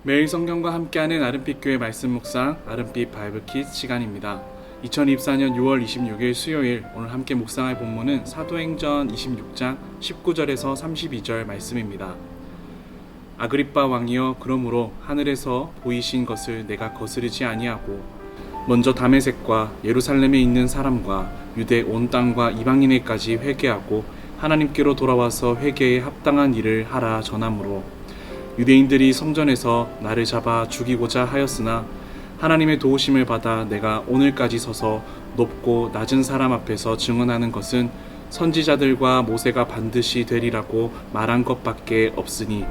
매일 성경과 함께하는 아름빛 교회 말씀 묵상 아름빛 바이블 키즈 시간입니다. 2024년 6월 26일 수요일 오늘 함께 묵상할 본문은 사도행전 26장 19절에서 32절 말씀입니다. 아그리빠 왕이여, 그러므로 하늘에서 보이신 것을 내가 거스르지 아니하고 먼저 다메섹과 예루살렘에 있는 사람과 유대 온 땅과 이방인에까지 회개하고 하나님께로 돌아와서 회개에 합당한 일을 하라 전하므로, 유대인들이 성전에서 나를 잡아 죽이고자 하였으나 하나님의 도우심을 받아 내가 오늘까지 서서 높고 낮은 사람 앞에서 증언하는 것은 선지자들과 모세가 반드시 되리라고 말한 것밖에 없으니,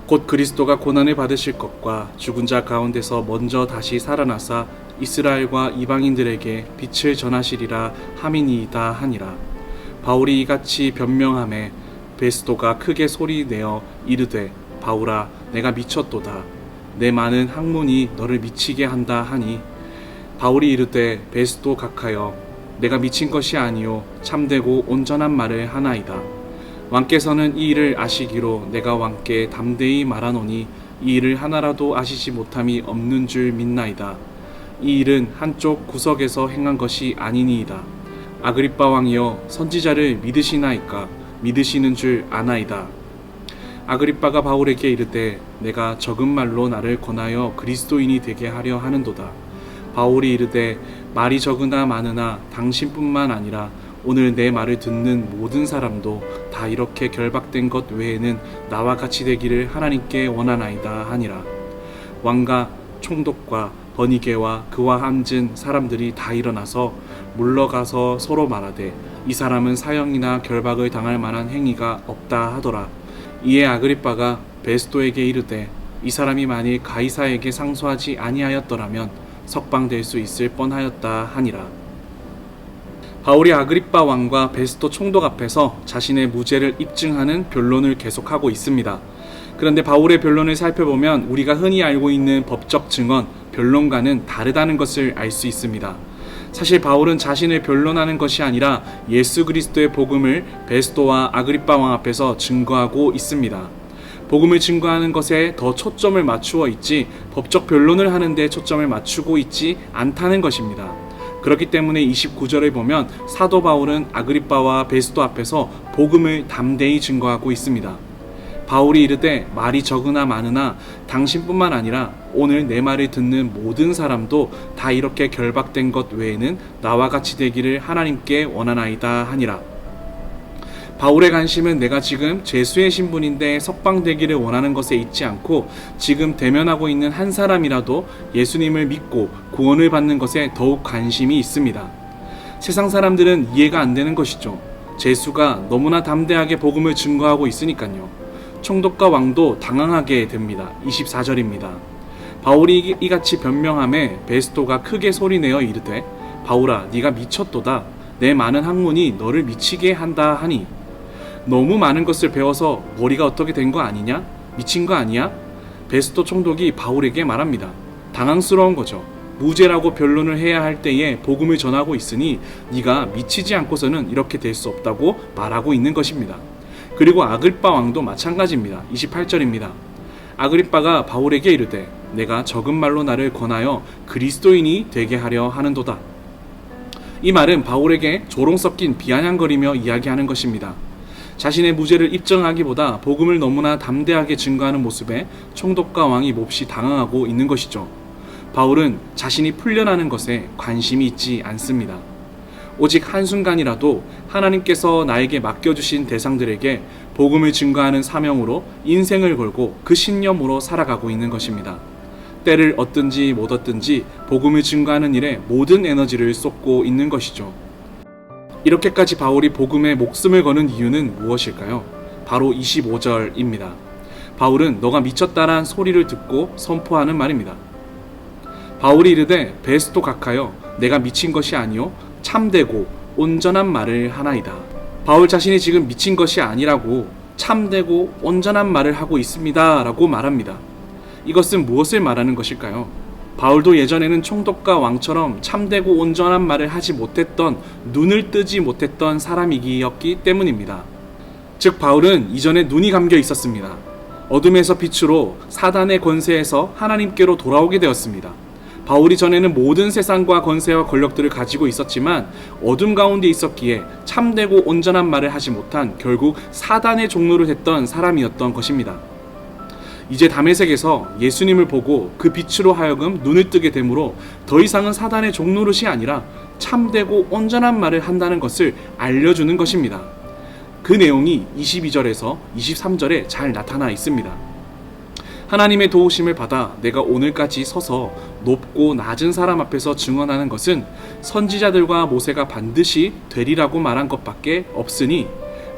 곧 그리스도가 고난을 받으실 것과 죽은 자 가운데서 먼저 다시 살아나사 이스라엘과 이방인들에게 빛을 전하시리라 함이니이다 하니라. 바울이 이같이 변명하매 베스도가 크게 소리내어 이르되, 바울아, 내가 미쳤도다. 내 많은 학문이 너를 미치게 한다 하니, 바울이 이르되, 베스도 각하여, 내가 미친 것이 아니요 참되고 온전한 말을 하나이다. 왕께서는 이 일을 아시기로 내가 왕께 담대히 말하노니 이 일을 하나라도 아시지 못함이 없는 줄 믿나이다. 이 일은 한쪽 구석에서 행한 것이 아니니이다. 아그리빠 왕이여, 선지자를 믿으시나이까? 믿으시는 줄 아나이다. 아그리빠가 바울에게 이르되, 내가 적은 말로 나를 권하여 그리스도인이 되게 하려 하는도다. 바울이 이르되, 말이 적으나 많으나 당신뿐만 아니라 오늘 내 말을 듣는 모든 사람도 다 이렇게 결박된 것 외에는 나와 같이 되기를 하나님께 원하나이다 하니라. 왕과 총독과 버니게와 그와 앉은 사람들이 다 일어나서 물러가서 서로 말하되, 이 사람은 사형이나 결박을 당할 만한 행위가 없다 하더라. 이에 아그리빠가 베스도에게 이르되, 이 사람이 만일 가이사에게 상소하지 아니하였더라면 석방될 수 있을 뻔하였다 하니라. 바울이 아그리빠 왕과 베스도 총독 앞에서 자신의 무죄를 입증하는 변론을 계속하고 있습니다. 그런데 바울의 변론을 살펴보면 우리가 흔히 알고 있는 법적 증언, 변론과는 다르다는 것을 알 수 있습니다. 사실 바울은 자신을 변론하는 것이 아니라 예수 그리스도의 복음을 베스도와 아그리빠 왕 앞에서 증거하고 있습니다. 복음을 증거하는 것에 더 초점을 맞추어 있지 법적 변론을 하는 데 초점을 맞추고 있지 않다는 것입니다. 그렇기 때문에 29절을 보면 사도 바울은 아그리빠와 베스도 앞에서 복음을 담대히 증거하고 있습니다. 바울이 이르되, 말이 적으나 많으나 당신뿐만 아니라 오늘 내 말을 듣는 모든 사람도 다 이렇게 결박된 것 외에는 나와 같이 되기를 하나님께 원하나이다 하니라. 바울의 관심은 내가 지금 죄수의 신분인데 석방되기를 원하는 것에 있지 않고 지금 대면하고 있는 한 사람이라도 예수님을 믿고 구원을 받는 것에 더욱 관심이 있습니다. 세상 사람들은 이해가 안 되는 것이죠. 죄수가 너무나 담대하게 복음을 증거하고 있으니까요. 총독과 왕도 당황하게 됩니다. 24절입니다. 바울이 이같이 변명하매 베스도가 크게 소리내어 이르되, 바울아, 네가 미쳤도다. 내 많은 학문이 너를 미치게 한다 하니, 너무 많은 것을 배워서 머리가 어떻게 된 거 아니냐? 미친 거 아니야? 베스도 총독이 바울에게 말합니다. 당황스러운 거죠. 무죄라고 변론을 해야 할 때에 복음을 전하고 있으니 네가 미치지 않고서는 이렇게 될 수 없다고 말하고 있는 것입니다. 그리고 아그리빠 왕도 마찬가지입니다. 28절입니다. 아그리빠가 바울에게 이르되, 내가 적은 말로 나를 권하여 그리스도인이 되게 하려 하는도다. 이 말은 바울에게 조롱 섞인 비아냥거리며 이야기하는 것입니다. 자신의 무죄를 입증하기보다 복음을 너무나 담대하게 증거하는 모습에 총독과 왕이 몹시 당황하고 있는 것이죠. 바울은 자신이 풀려나는 것에 관심이 있지 않습니다. 오직 한순간이라도 하나님께서 나에게 맡겨주신 대상들에게 복음을 증거하는 사명으로 인생을 걸고 그 신념으로 살아가고 있는 것입니다. 때를 얻든지 못 얻든지 복음을 증거하는 일에 모든 에너지를 쏟고 있는 것이죠. 이렇게까지 바울이 복음에 목숨을 거는 이유는 무엇일까요? 바로 25절입니다. 바울은 너가 미쳤다란 소리를 듣고 선포하는 말입니다. 바울이 이르되, 베스도 각하여, 내가 미친 것이 아니요 참되고 온전한 말을 하나이다. 바울 자신이 지금 미친 것이 아니라고 참되고 온전한 말을 하고 있습니다 라고 말합니다. 이것은 무엇을 말하는 것일까요? 바울도 예전에는 총독과 왕처럼 참되고 온전한 말을 하지 못했던, 눈을 뜨지 못했던 사람이었기 때문입니다. 즉 바울은 이전에 눈이 감겨 있었습니다. 어둠에서 빛으로 사단의 권세에서 하나님께로 돌아오게 되었습니다. 바울이 전에는 모든 세상과 권세와 권력들을 가지고 있었지만 어둠 가운데 있었기에 참되고 온전한 말을 하지 못한 결국 사단의 종로를 했던 사람이었던 것입니다. 이제 다메섹에서 예수님을 보고 그 빛으로 하여금 눈을 뜨게 되므로 더 이상은 사단의 종노릇이 아니라 참되고 온전한 말을 한다는 것을 알려주는 것입니다. 그 내용이 22절에서 23절에 잘 나타나 있습니다. 하나님의 도우심을 받아 내가 오늘까지 서서 높고 낮은 사람 앞에서 증언하는 것은 선지자들과 모세가 반드시 되리라고 말한 것밖에 없으니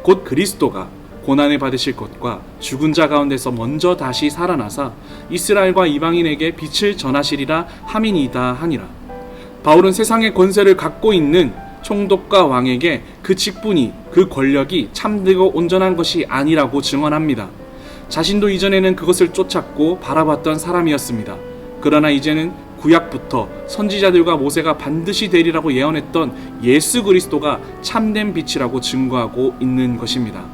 곧 그리스도가 고난을 받으실 것과 죽은 자 가운데서 먼저 다시 살아나사 이스라엘과 이방인에게 빛을 전하시리라 함이니이다 하니라. 바울은 세상의 권세를 갖고 있는 총독과 왕에게 그 직분이, 그 권력이 참되고 온전한 것이 아니라고 증언합니다. 자신도 이전에는 그것을 쫓았고 바라봤던 사람이었습니다. 그러나 이제는 구약부터 선지자들과 모세가 반드시 되리라고 예언했던 예수 그리스도가 참된 빛이라고 증거하고 있는 것입니다.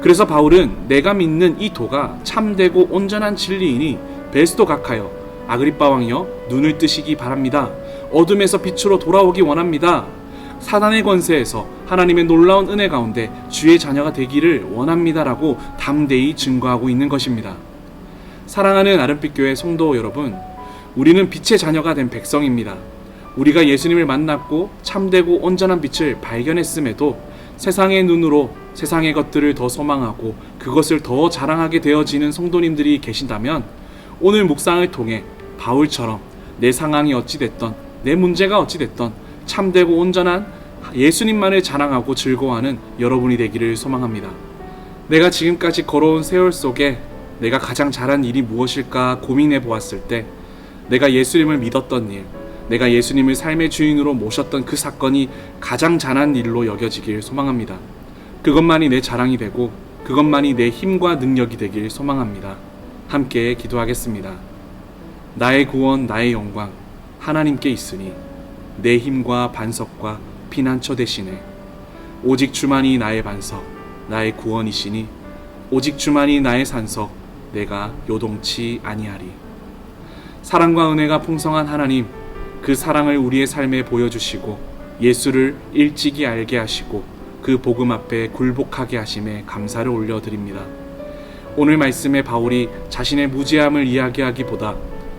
그래서 바울은 내가 믿는 이 도가 참되고 온전한 진리이니 베스도 각하여 아그리빠 왕이여 눈을 뜨시기 바랍니다. 어둠에서 빛으로 돌아오기 원합니다. 사단의 권세에서 하나님의 놀라운 은혜 가운데 주의 자녀가 되기를 원합니다라고 담대히 증거하고 있는 것입니다. 사랑하는 아름빛교회 성도 여러분, 우리는 빛의 자녀가 된 백성입니다. 우리가 예수님을 만났고 참되고 온전한 빛을 발견했음에도 세상의 눈으로 세상의 것들을 더 소망하고 그것을 더 자랑하게 되어지는 성도님들이 계신다면 오늘 묵상을 통해 바울처럼 내 상황이 어찌됐던, 내 문제가 어찌됐던 참되고 온전한 예수님만을 자랑하고 즐거워하는 여러분이 되기를 소망합니다. 내가 지금까지 걸어온 세월 속에 내가 가장 잘한 일이 무엇일까 고민해 보았을 때 내가 예수님을 믿었던 일, 내가 예수님을 삶의 주인으로 모셨던 그 사건이 가장 잘한 일로 여겨지길 소망합니다. 그것만이 내 자랑이 되고 그것만이 내 힘과 능력이 되길 소망합니다. 함께 기도하겠습니다. 나의 구원, 나의 영광 하나님께 있으니 내 힘과 반석과 피난처 되시네. 오직 주만이 나의 반석, 나의 구원이시니 오직 주만이 나의 산석, 내가 요동치 아니하리. 사랑과 은혜가 풍성한 하나님, 그 사랑을 우리의 삶에 보여주시고 예수를 일찍이 알게 하시고 그 복음 앞에 굴복하게 하심에 감사를 올려드립니다. 오늘 말씀에 바울이 자신의 무죄함을 이야기하기보다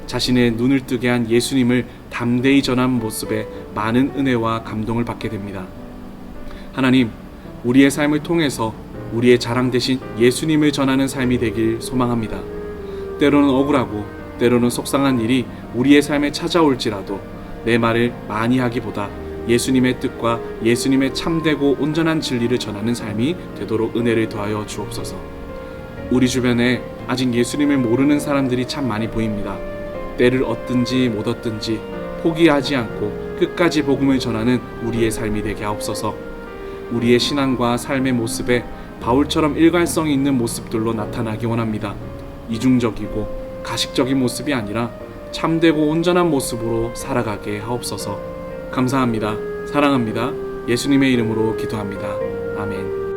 자신의 눈을 뜨게 한 예수님을 담대히 전한 모습에 많은 은혜와 감동을 받게 됩니다. 하나님, 우리의 삶을 통해서 우리의 자랑 대신 예수님을 전하는 삶이 되길 소망합니다. 때로는 억울하고 때로는 속상한 일이 우리의 삶에 찾아올지라도 내 말을 많이 하기보다 예수님의 뜻과 예수님의 참되고 온전한 진리를 전하는 삶이 되도록 은혜를 더하여 주옵소서. 우리 주변에 아직 예수님을 모르는 사람들이 참 많이 보입니다. 때를 얻든지 못 얻든지 포기하지 않고 끝까지 복음을 전하는 우리의 삶이 되게 하옵소서. 우리의 신앙과 삶의 모습에 바울처럼 일관성이 있는 모습들로 나타나기 원합니다. 이중적이고 가식적인 모습이 아니라 참되고 온전한 모습으로 살아가게 하옵소서. 감사합니다. 사랑합니다. 예수님의 이름으로 기도합니다. 아멘.